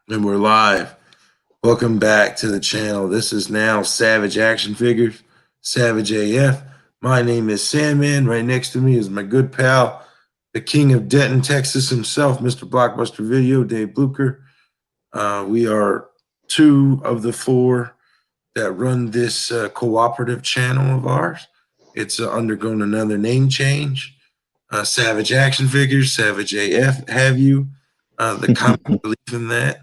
And we're live. Welcome back to the channel. This is now Savage Action Figures, Savage AF. My name is Sandman. Right next to me is my good pal, the king of Denton, Texas himself, Mr. Blockbuster Video, Dave Blucher. We are two of the four that run this cooperative channel of ours. It's undergone another name change. Savage Action Figures, Savage AF, have you? The common belief in that.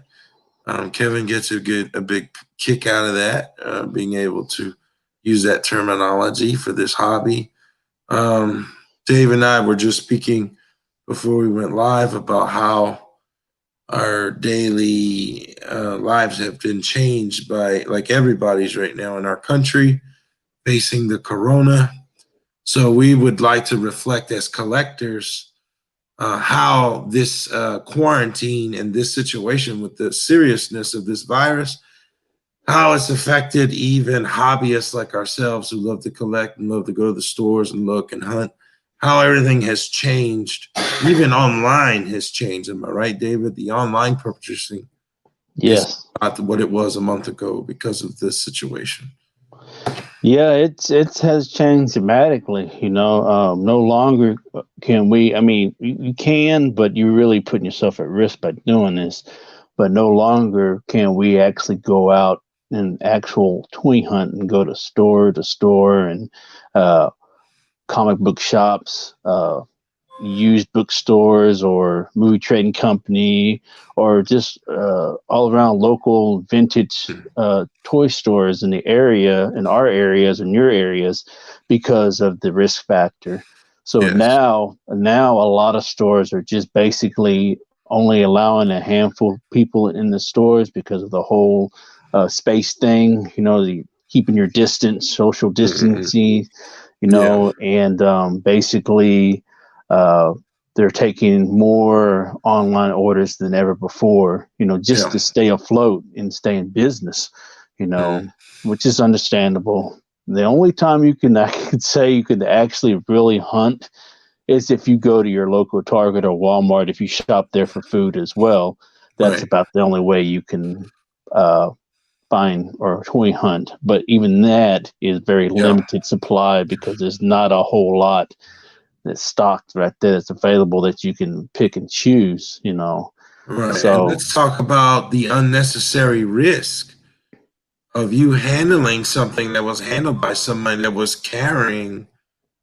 Kevin gets a big kick out of that, being able to use that terminology for this hobby. Dave and I were just speaking before we went live about how our daily lives have been changed by, like everybody's right now in our country, facing the corona. So we would like to reflect as collectors how this quarantine and this situation with the seriousness of this virus, how it's affected even hobbyists like ourselves who love to collect and love to go to the stores and look and hunt, how everything has changed. Even online has changed. Am I right, David? The online purchasing is not what it was a month ago because of this situation. Yeah, it has changed dramatically. No longer can we. I mean, you can, but you're really putting yourself at risk by doing this. But no longer can we actually go out and actual toy hunt and go to store and comic book shops, used bookstores or movie trading company, or just all around local vintage toy stores in the area, in our areas, in your areas, because of the risk factor. So Yes. now a lot of stores are just basically only allowing a handful of people in the stores because of the whole space thing. Keeping your distance, social distancing. And basically they're taking more online orders than ever before, just to stay afloat and stay in business, which is understandable. The only time I could say you could actually really hunt is if you go to your local Target or Walmart, if you shop there for food as well. That's about the only way you can find or toy hunt. But even that is very limited supply because there's not a whole lot that's stocked right there that's available that you can pick and choose, Right. So and let's talk about the unnecessary risk of you handling something that was handled by somebody that was carrying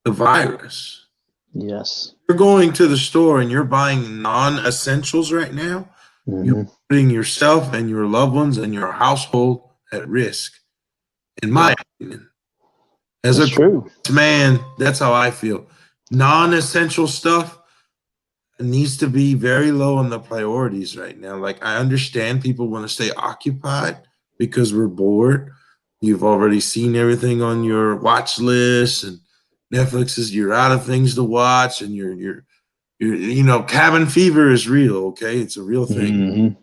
the virus. Yes. You're going to the store and you're buying non-essentials right now. You're putting yourself and your loved ones and your household at risk, in my opinion. As That's true. Man, that's how I feel. Non-essential stuff needs to be very low on the priorities right now. Like, I understand people want to stay occupied because we're bored. You've already seen everything on your watch list, and Netflix is, you're out of things to watch, and you're cabin fever is real. Okay, it's a real thing.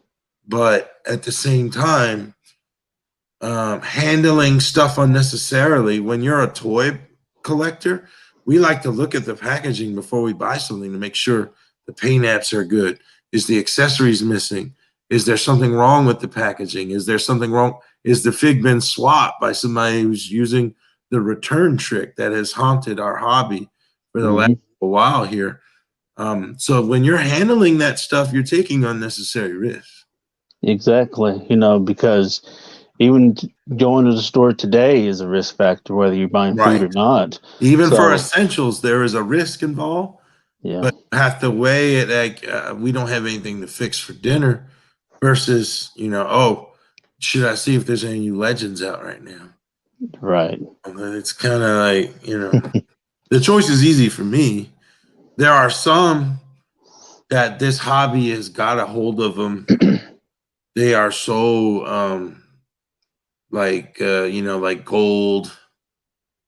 But at the same time, handling stuff unnecessarily, when you're a toy collector, we like to look at the packaging before we buy something to make sure the paint apps are good. Is the accessories missing? Is there something wrong with the packaging? Is there something wrong? Is the fig been swapped by somebody who's using the return trick that has haunted our hobby for the last while here? So when you're handling that stuff, you're taking unnecessary risks. Exactly. Because even going to the store today is a risk factor, whether you're buying food or not. Even for essentials, there is a risk involved. Yeah. But you have to weigh it like we don't have anything to fix for dinner versus, should I see if there's any new legends out right now? Right. It's kind of like, the choice is easy for me. There are some that this hobby has got a hold of them. They are so, like gold.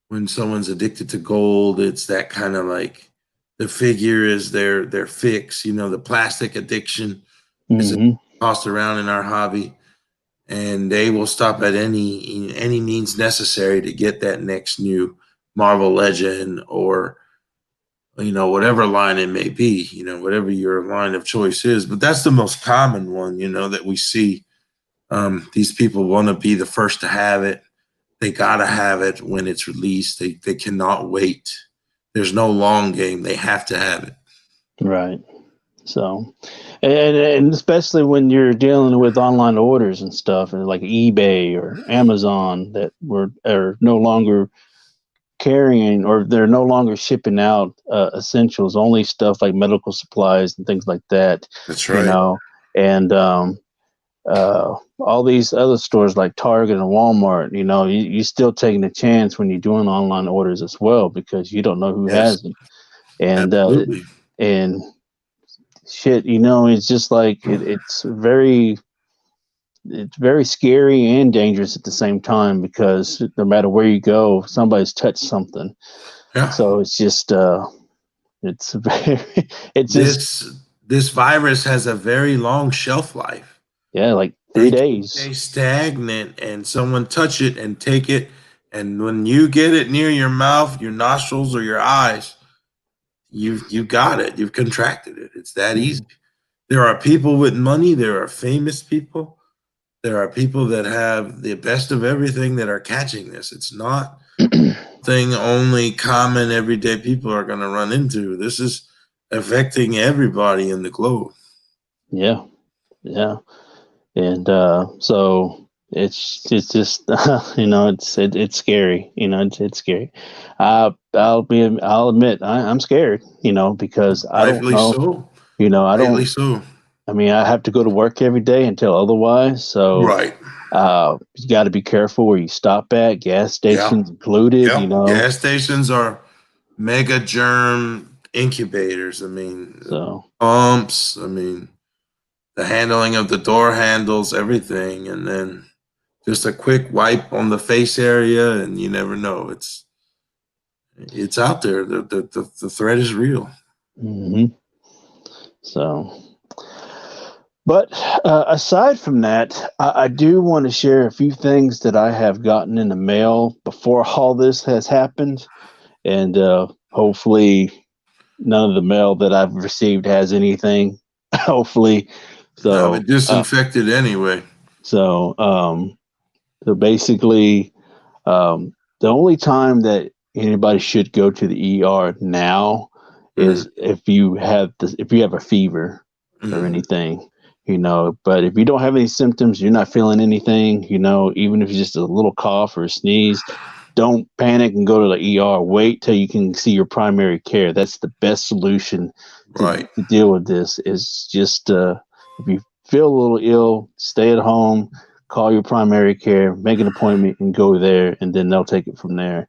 When someone's addicted to gold, it's that kind of like, the figure is their fix. The plastic addiction is tossed around in our hobby, and they will stop at any means necessary to get that next new Marvel legend or whatever line it may be, whatever your line of choice is. But that's the most common one, that we see. These people want to be the first to have it. They gotta have it when it's released. They cannot wait. There's no long game. They have to have it. Right. So, and especially when you're dealing with online orders and stuff, and like eBay or Amazon that are no longer carrying, or they're no longer shipping out essentials, only stuff like medical supplies and things like that. That's You right. know, and all these other stores like Target and Walmart, you're still taking a chance when you're doing online orders as well because you don't know who Yes, has them. And absolutely. and shit, it's just like it's very scary and dangerous at the same time because no matter where you go, somebody's touched something. Yeah. So it's just it's very it's just This virus has a very long shelf life. yeah, like three It can days. stay stagnant and someone touch it and take it. And when you get it near your mouth, your nostrils, or your eyes, you got it. You've contracted it. It's that easy. There are people with money. There are famous people. There are people that have the best of everything that are catching this. It's not thing only common everyday people are going to run into. This is affecting everybody in the globe. Yeah, yeah, and so it's just it's scary. It's scary. I'll admit I'm scared. Because I don't Rightfully know. so. I Rightly don't. so. I mean, I have to go to work every day until otherwise. So Right. you got to be careful where you stop at. Gas Yeah. stations included. Yeah. Gas stations are mega germ incubators. I mean, So pumps. I mean, the handling of the door handles, everything, and then just a quick wipe on the face area, and you never know. It's out there. The threat is real. hmm so. But aside from that, I do want to share a few things that I have gotten in the mail before all this has happened, and hopefully none of the mail that I've received has anything. Hopefully, Have so it disinfected anyway. so um, so basically, the only time that anybody should go to the ER now Mm, is if you have a fever or mm, anything. But if you don't have any symptoms, you're not feeling anything, even if it's just a little cough or a sneeze, don't panic and go to the ER. Wait till you can see your primary care. That's the best solution to, right. to deal with this. Is just if you feel a little ill, stay at home, call your primary care, make an appointment, and go there, and then they'll take it from there.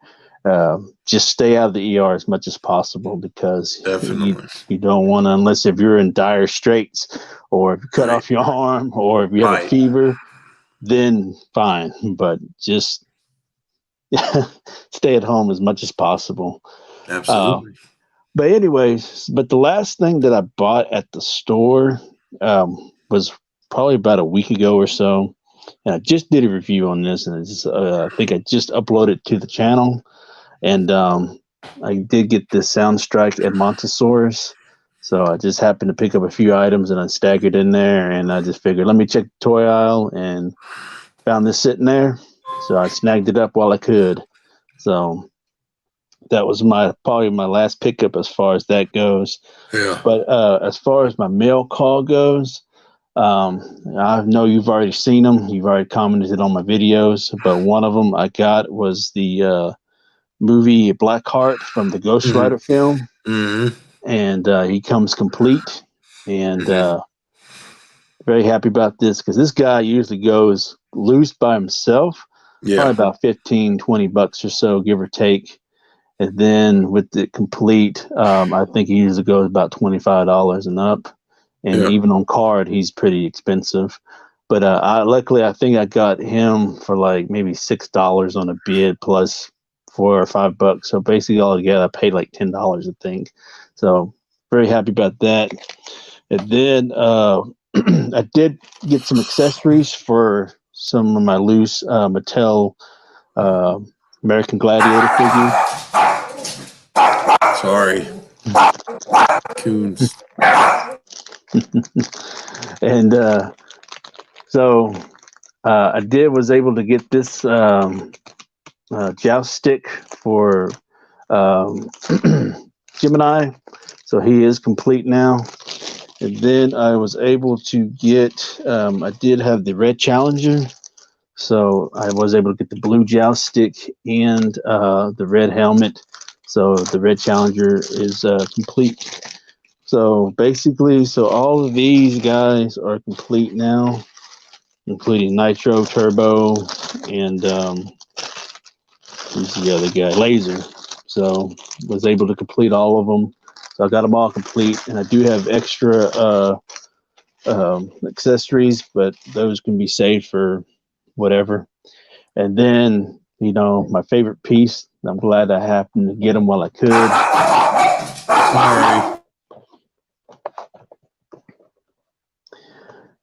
Just stay out of the ER as much as possible because Definitely. you don't want to, unless if you're in dire straits, or if you cut Right. off your arm, or if you have a Right. fever, then fine. But just stay at home as much as possible. Uh, Absolutely. but anyways, the last thing that I bought at the store was probably about a week ago or so, and I just did a review on this, and I think I just uploaded to the channel, and I did get this Soundstrike at Montesaurus. So I just happened to pick up a few items and I staggered in there, and I just figured, let me check the toy aisle, and found this sitting there. So I snagged it up while I could. So that was probably my last pickup as far as that goes. Yeah. But as far as my mail call goes, I know you've already seen them. You've already commented on my videos, but one of them I got was the movie Blackheart from the Ghost Hmm. Rider film, Hmm. and he comes complete. And Hmm. very happy about this because this guy usually goes loose by himself, probably Yeah. about 15, $20 or so, give or take. And then with the complete, I think he usually goes about $25 and up. And Yeah. even on card, he's pretty expensive. But luckily, I think I got him for like maybe $6 on a bid plus $4 or $5. So basically, all together, I paid like $10, I think. So very happy about that. And then I did get some accessories for some of my loose Mattel uh, American Gladiator figures. Sorry. Coons. And so I was able to get this joust stick for Gemini, so he is complete now. And then I was able to get, I did have the red Challenger, so I was able to get the blue joust stick and the red helmet. So the red Challenger is complete. So basically, so all of these guys are complete now, including Nitro, Turbo, and who's the other guy? Laser. So was able to complete all of them. So I got them all complete, and I do have extra accessories, but those can be saved for whatever. And then, you know, my favorite piece, I'm glad I happened to get them while I could. Sorry.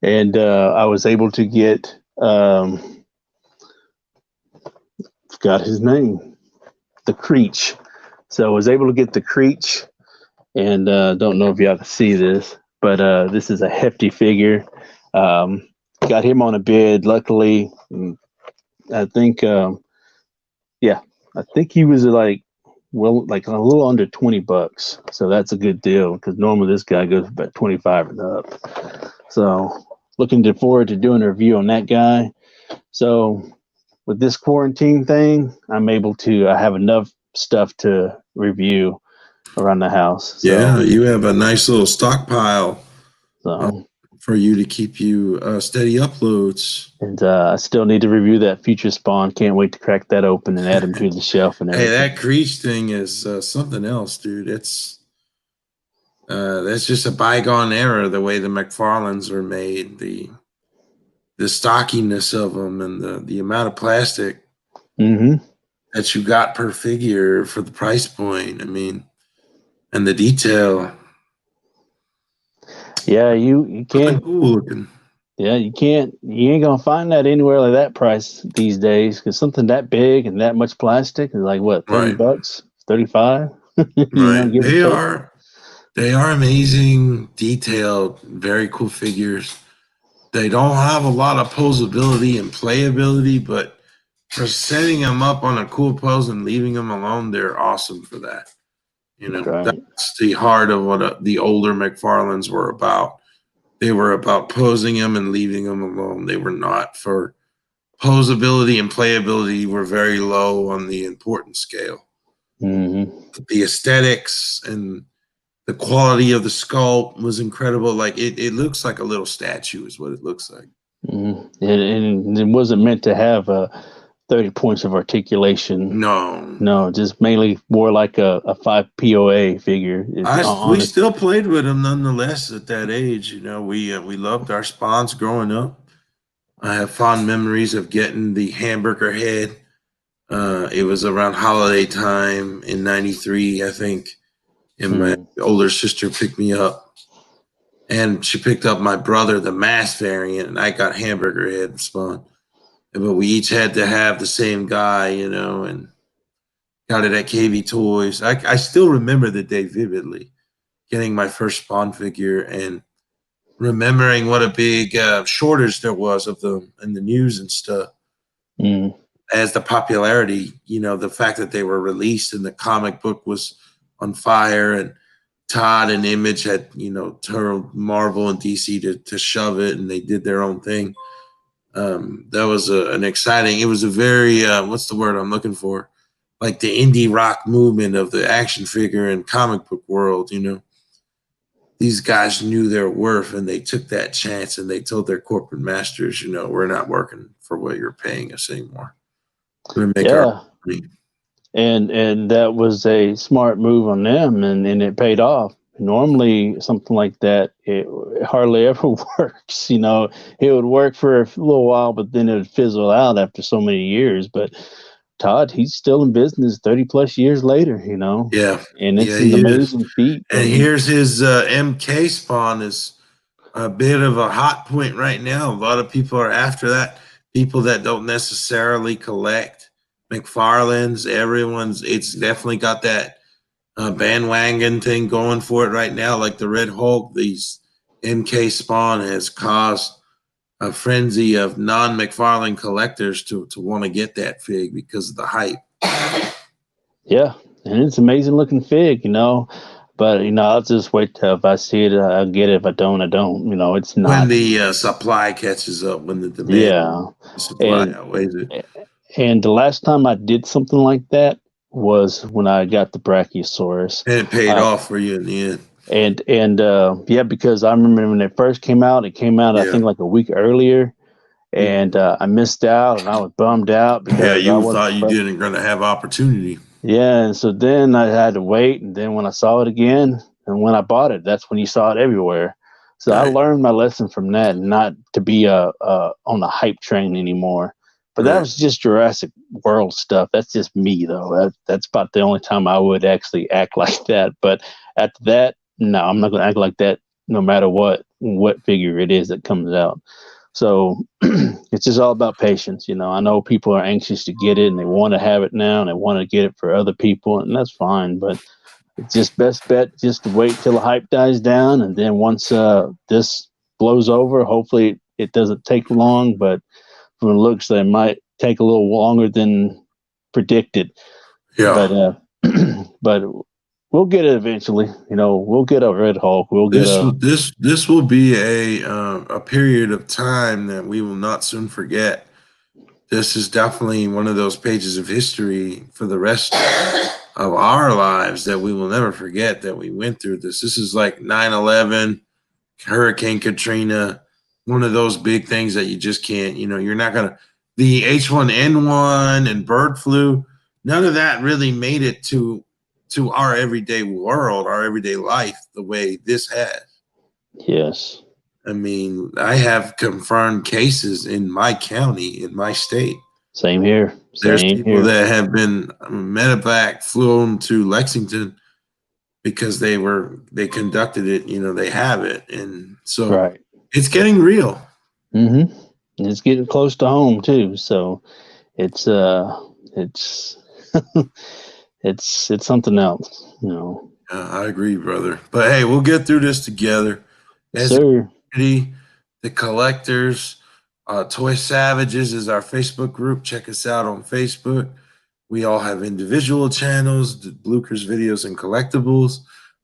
And I was able to get, forgot his name, the Creech. So I was able to get the Creech, and don't know if y'all can see this, but this is a hefty figure. Got him on a bid, luckily. I think, yeah, I think he was like, well, like a little under $20. So that's a good deal because normally this guy goes about 25 and up. So looking forward to doing a review on that guy. So with this quarantine thing, I'm able to, I have enough stuff to review around the house. Yeah, So, you have a nice little stockpile uh, so for you to keep you steady uploads. and I still need to review that future spawn. Can't wait to crack that open and add them to the shelf and Hey, everything. that Creech thing is something else, dude. It's that's just a bygone era. The way the McFarlanes were made, the stockiness of them, and the amount of plastic Mm-hmm. that you got per figure for the price point. I mean, and the detail. Yeah, you Something can't. cool looking. Yeah, you ain't gonna find that anywhere like that price these days. Because something that big and that much plastic is like what, Right, $30, 35, you know, right. give or take. They are amazing, detailed, very cool figures. They don't have a lot of posability and playability, but for setting them up on a cool pose and leaving them alone, they're awesome for that. You know, Right. that's the heart of what the older McFarlanes were about. They were about posing them and leaving them alone. They were not for posability and playability were very low on the importance scale. Mm-hmm. The aesthetics and the quality of the sculpt was incredible. Like it looks like a little statue is what it looks like. Mm-hmm. And it wasn't meant to have 30 points of articulation. No, No, just mainly more like a 5 POA figure. It's we honest. still played with them nonetheless at that age. You know, we loved our spawns growing up. I have fond memories of getting the hamburger head. It was around holiday time in '93, I think, and my Mm, older sister picked me up, and she picked up my brother, the mass variant, and I got hamburger head spawn. But we each had to have the same guy, you know, and got it at KV Toys. I still remember the day vividly, getting my first Spawn figure and remembering what a big shortage there was of them in the news and stuff. mm, As the popularity, you know, the fact that they were released and the comic book was on fire, and Todd and Image had, you know, told Marvel and DC to shove it, and they did their own thing. That was an exciting. It was a very what's the word I'm looking for? Like the indie rock movement of the action figure and comic book world. You know, these guys knew their worth and they took that chance and they told their corporate masters, you know, we're not working for what you're paying us anymore. We're gonna make our yeah. money. And that was a smart move on them, and it paid off. Normally something like that, it hardly ever works. You know, it would work for a little while, but then it would fizzle out after so many years. But Todd, he's still in business 30 plus years later, you know, Yeah, and yeah, it's an he is. amazing feat And that he. here's his MK spawn is a bit of a hot point right now. A lot of people are after that. People that don't necessarily collect McFarlane's, everyone's. It's definitely got that bandwagon thing going for it right now, like the Red Hulk. These MK Spawn has caused a frenzy of non-McFarlane collectors to want to get that fig because of the hype. Yeah, and it's amazing looking fig, you know. But you know, I'll just wait till if I see it, I'll get it. If I don't, I don't. You know, it's When not. the supply catches up, when the demand, Yeah, the supply and outweighs it. and the last time I did something like that was when I got the Brachiosaurus. And it paid Uh, off for you in the end. and yeah, because I remember when it first came out, it came out I Yeah. think like a week earlier, and Mhm. I missed out, and I was bummed out Yeah, because I you wasn't thought the you first. didn't gonna have opportunity. Yeah, and so then I had to wait, and then when I saw it again, and when I bought it, that's when you saw it everywhere. So I Right, learned my lesson from that, not to be on the hype train anymore. But that right. was just Jurassic World stuff. That's just me, though. That's about the only time I would actually act like that. But after that, no, I'm not going to act like that, no matter what figure it is that comes out. So it's just all about patience. You know, I know people are anxious to get it and they want to have it now and they want to get it for other people, and that's fine. But it's just best bet just to wait till the hype dies down, and then once this blows over, hopefully it doesn't take long. But from the looks, it might take a little longer than predicted. But Yeah. but we'll get it eventually. You know, we'll get a Red Hulk. We'll get This a will this will be a period of time that we will not soon forget. This is definitely one of those pages of history for the rest of our lives that we will never forget that we went through this. This is like 9/11, Hurricane Katrina, one of those big things that you just can't, you're not going to, the H1N1 and bird flu, none of that really made it to our everyday world, our everyday life, the way this has. yes. I mean, I have confirmed cases in my county, in my state. Same here. There's Same people here. that have been medevac flown to Lexington because they conducted it, they have it. And so Right. it's getting real. Mm-hmm. It's getting close to home too, so it's it's something else, you know. I agree, brother. But hey, we'll get through this together Yes, as a sir. community. The collectors, Toy Savages is our Facebook group. Check us out on Facebook. We all have individual channels, the Bluchers Videos and Collectibles.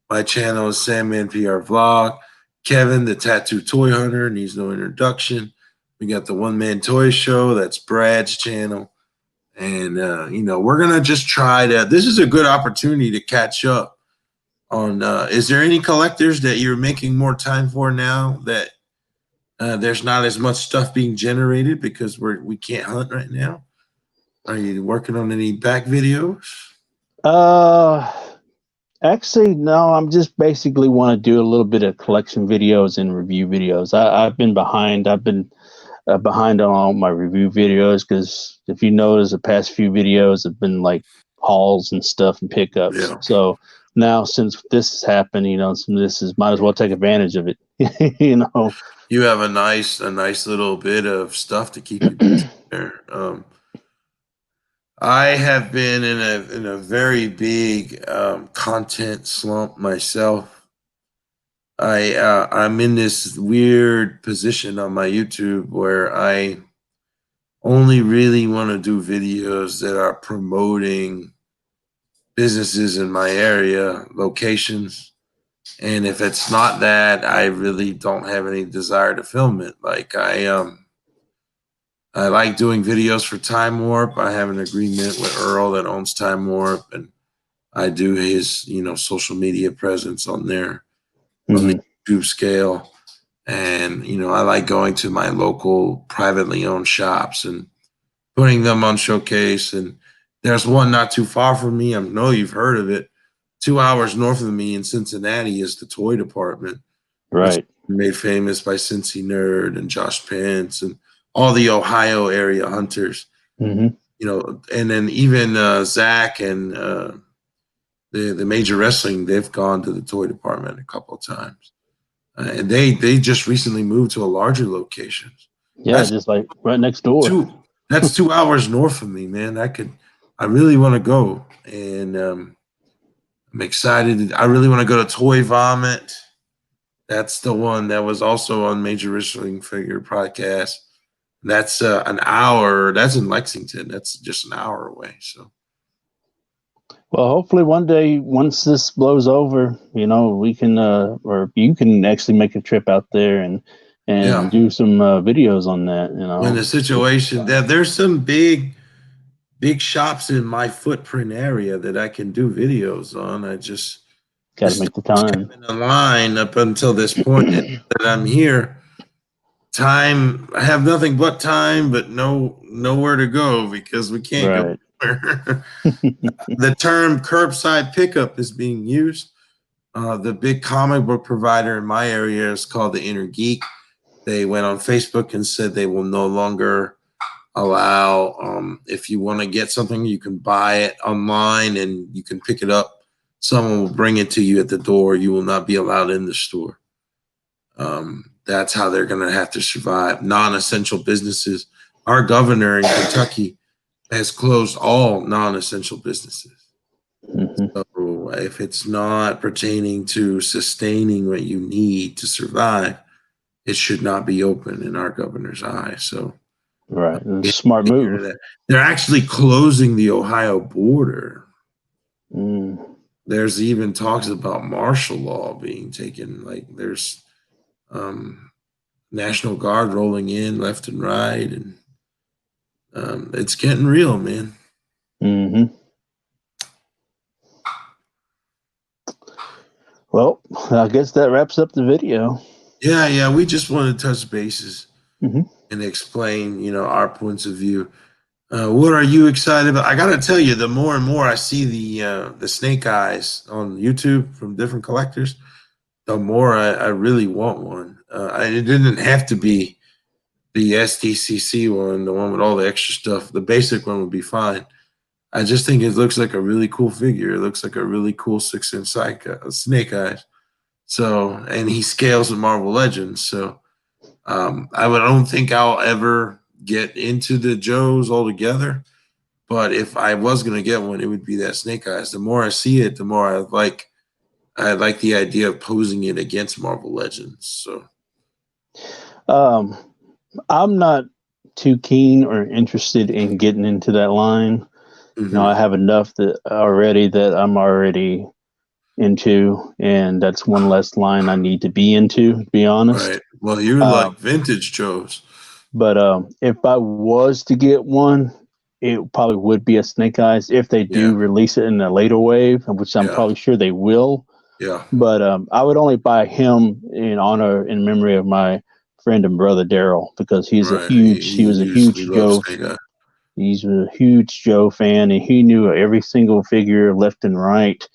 My channel is Sandman PR Vlog. Kevin, the Tattoo Toy Hunter, needs no introduction. We got the One Man Toy Show. That's Brad's channel. And, we're going to just try to, this is a good opportunity to catch up on, is there any collectors that you're making more time for now that there's not as much stuff being generated because we can't hunt right now? Are you working on any back videos? Uh Actually, no, I'm just basically want to do a little bit of collection videos and review videos. I've been behind. I've been behind on all my review videos because if you notice, the past few videos have been like hauls and stuff and pickups. Yeah. So now, since this has happened, you know, some this is might as well take advantage of it. You know. You have a nice little bit of stuff to keep you busy there. I have been in a very big content slump myself. I'm in this weird position on my YouTube where I only really want to do videos that are promoting businesses in my area, locations. And if it's not that, I really don't have any desire to film it. Like I like doing videos for Time Warp. I have an agreement with Earl that owns Time Warp, and I do his, social media presence on there on the Hmm. YouTube scale. And, I like going to my local privately owned shops and putting them on showcase. And there's one not too far from me. I know you've heard of it. 2 hours north of me in Cincinnati is the toy department. That's Right. made famous by Cincy Nerd and Josh Pence and all the Ohio area hunters. Hmm. And then even Zach and the Major Wrestling, they've gone to the toy department a couple of times. And they just recently moved to a larger location. Yeah, That's just like right next door. two that's 2 hours north of me, man. I really want to go. And I'm excited. I really want to go to Toy Vomit. That's the one that was also on Major Wrestling Figure Podcast. That's an hour. That's in Lexington. That's just an hour away. So, Well, hopefully one day, once this blows over, we can, or you can actually make a trip out there and yeah, do some videos on that. when the situation that there's some big shops in my footprint area that I can do videos on. I just Got to this make the time. in a line up until this point that I'm here. Time, I have nothing but time, but nowhere to go because we can't go Right. anywhere. The term curbside pickup is being used. The big comic book provider in my area is called the Inner Geek. They went on Facebook and said they will no longer allow, if you want to get something, you can buy it online and you can pick it up. Someone will bring it to you at the door. You will not be allowed in the store. That's how they're going to have to survive. Non-essential businesses. Our governor in Kentucky has closed all non-essential businesses. Mm-hmm. So if it's not pertaining to sustaining what you need to survive, it should not be open in our governor's eyes. So, right, smart move. They're actually closing the Ohio border. Mm. There's even talks about martial law being taken. Like there's National Guard rolling in left and right, and it's getting real, man. Mm-hmm. Well, I guess that wraps up the video. Yeah, we just want to touch bases mm-hmm. and explain, our points of view. What are you excited about? I got to tell you, the more and more I see the snake eyes on YouTube from different collectors, the more I really want one. It didn't have to be the STCC one, the one with all the extra stuff. The basic one would be fine. I just think it looks like a really cool figure. It looks like a really cool 6-inch snake eyes. So, and he scales with Marvel Legends. So, I don't think I'll ever get into the Joes altogether. But if I was going to get one, it would be that snake eyes. The more I see it, the more I like the idea of posing it against Marvel Legends. So, I'm not too keen or interested in getting into that line. mm-hmm. I have enough that I'm already into, and that's one less line I need to be into, to be honest. Right. Well, you're like vintage Joes. But if I was to get one, it probably would be a Snake Eyes if they do release it in a later wave, which I'm probably sure they will. Yeah. But I would only buy him in memory of my friend and brother Daryl, because he was a huge Joe. He's a huge Joe fan, and he knew every single figure left and right,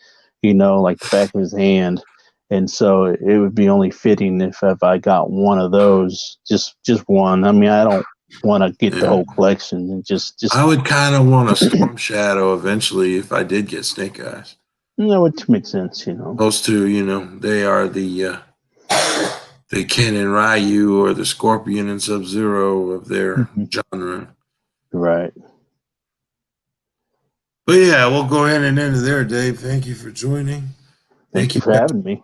like the back of his hand. And so it would be only fitting if I got one of those, just one. I mean, I don't want to get the whole collection. And just I would kind of want a Storm Shadow eventually if I did get Snake Eyes. That would make sense, Those two, they are the Ken and Ryu, or the Scorpion and Sub-Zero of their genre. Right. But yeah, we'll go ahead and end it there, Dave. Thank you for joining. Thank you for having me.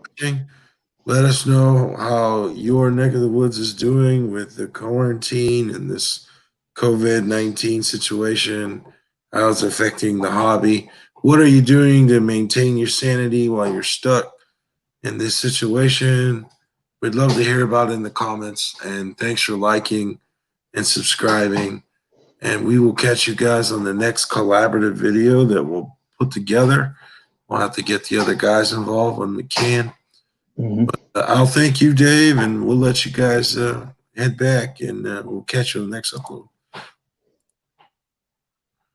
Let us know how your neck of the woods is doing with the quarantine and this COVID-19 situation. How it's affecting the hobby. What are you doing to maintain your sanity while you're stuck in this situation? We'd love to hear about it in the comments. And thanks for liking and subscribing. And we will catch you guys on the next collaborative video that we'll put together. We'll have to get the other guys involved when we can. Mm-hmm. But I'll thank you, Dave, and we'll let you guys head back, and we'll catch you on the next upload.